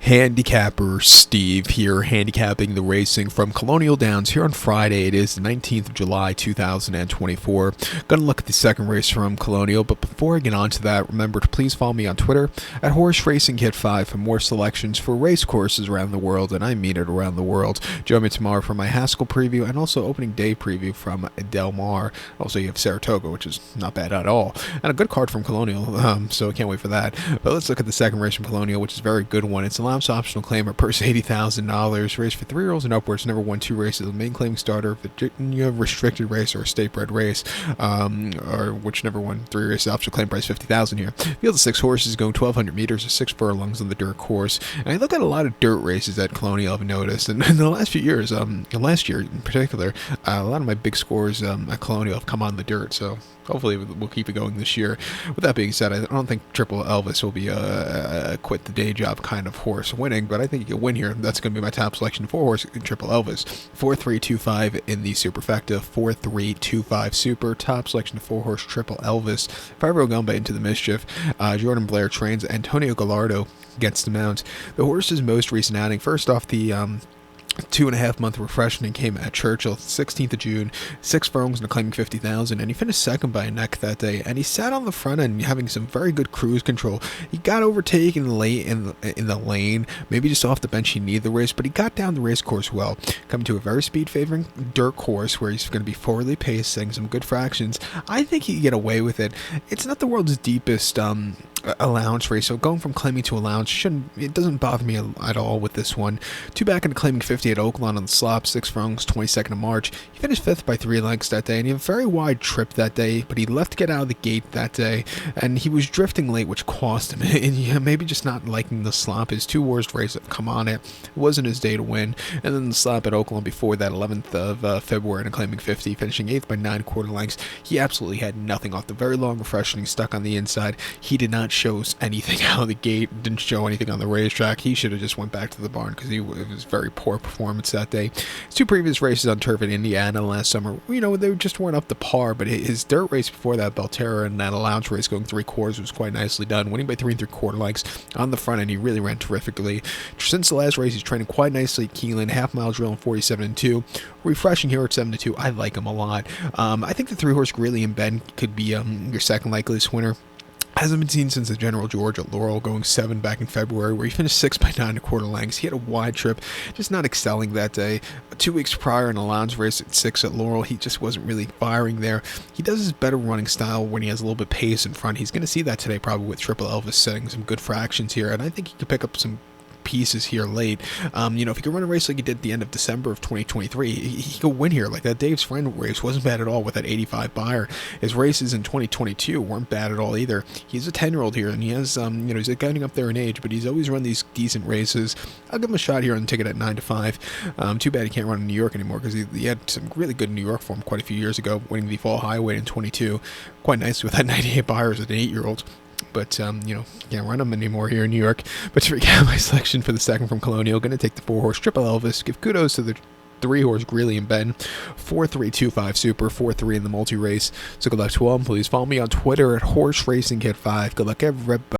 Handicapper Steve here, handicapping the racing from Colonial Downs here on Friday. It is the 19th of July, 2024. Gonna look at the second race from Colonial, but before I get on to that, remember to please follow me on Twitter at Horse Racing Kit 5 for more selections for race courses around the world, and I mean it around the world. Join me tomorrow for my Haskell preview and also opening day preview from Del Mar. Also, you have Saratoga, which is not bad at all, and a good card from Colonial, so I can't wait for that. But let's look at the second race from Colonial, which is a very good one. It's a optional claimer, purse $80,000, race for 3-year-olds and upwards, never won 2 races, the main claiming starter, Virginia restricted race or a state bred race, or which never won 3 races, optional claim price $50,000 here. Field of 6 horses going 1,200 meters or 6 furlongs on the dirt course, and I look at a lot of dirt races at Colonial, I've noticed, and in the last few years, last year in particular, a lot of my big scores at Colonial have come on the dirt, so hopefully we'll keep it going this year. With that being said, I don't think Triple Elvis will be a quit the day job kind of horse winning, but I think he can win here. That's going to be my top selection. 4 horse Triple Elvis, 4-3-2-5 in the superfecta, 4-3-2-5 super. Top selection 4 horse Triple Elvis. 5-year-old Gumba into the mischief. Jordan Blair trains. Antonio Gallardo gets the mount. The horse's most recent outing. First off, the 2.5-month refreshment came at Churchill, 16th of June, 6 furlongs and claiming 50,000, and he finished second by a neck that day, and he sat on the front end having some very good cruise control. He got overtaken late in the lane, maybe just off the bench he needed the race, but he got down the race course well, coming to a very speed favoring dirt course where he's going to be forwardly paced, setting some good fractions. I think he can get away with it. It's not the world's deepest allowance race, so going from claiming to allowance it doesn't bother me at all with this one. 2 back into claiming 50 at Oakland on the slop, 6 furlongs, 22nd of March. He finished 5th by 3 lengths that day, and he had a very wide trip that day, but he left to get out of the gate that day, and he was drifting late, which cost him. And yeah, maybe just not liking the slop. His 2 worst races have come on it. It wasn't his day to win. And then the slop at Oakland before that, 11th of February, and claiming 50, finishing 8th by 9 quarter lengths. He absolutely had nothing off the very long refreshing, stuck on the inside. He did not show anything out of the gate, didn't show anything on the racetrack. He should have just went back to the barn because it was very poor performance that day. His 2 previous races on turf in Indiana last summer, they just weren't up to par, but his dirt race before that, Belterra, and that allowance race going 3 quarters was quite nicely done, winning by 3 3/4 lengths on the front end. He really ran terrifically. Since the last race, he's training quite nicely at Keelan, half-mile drill in 47-2, refreshing here at 7-2. I like him a lot. I think the 3 horse Greeley and Ben could be your second likeliest winner. Hasn't been seen since the General George at Laurel, going 7 back in February, where he finished 6 by 9 1/4 lengths. He had a wide trip, just not excelling that day. 2 weeks prior in a lounge race at 6 at Laurel, he just wasn't really firing there. He does his better running style when he has a little bit of pace in front. He's going to see that today probably with Triple Elvis setting some good fractions here, and I think he could pick up some pieces here late. If he could run a race like he did at the end of December of 2023, he could win here. Like that Dave's Friend race wasn't bad at all with that 85 buyer. His races in 2022 weren't bad at all either. He's a 10-year-old here, and he has, he's getting up there in age, but he's always run these decent races. I'll give him a shot here on the ticket at 9-5. Too bad he can't run in New York anymore because he had some really good New York form quite a few years ago, winning the Fall Highway in 22 quite nicely with that 98 buyer as an 8-year-old. But, can't run them anymore here in New York. But to recap my selection for the second from Colonial, going to take the 4 horse Triple Elvis, give kudos to the 3 horse Greeley and Ben, 4-3-2-5 super, 4-3 in the multi-race. So good luck to all. Please follow me on Twitter at Horse Racing Kit 5. Good luck, everybody.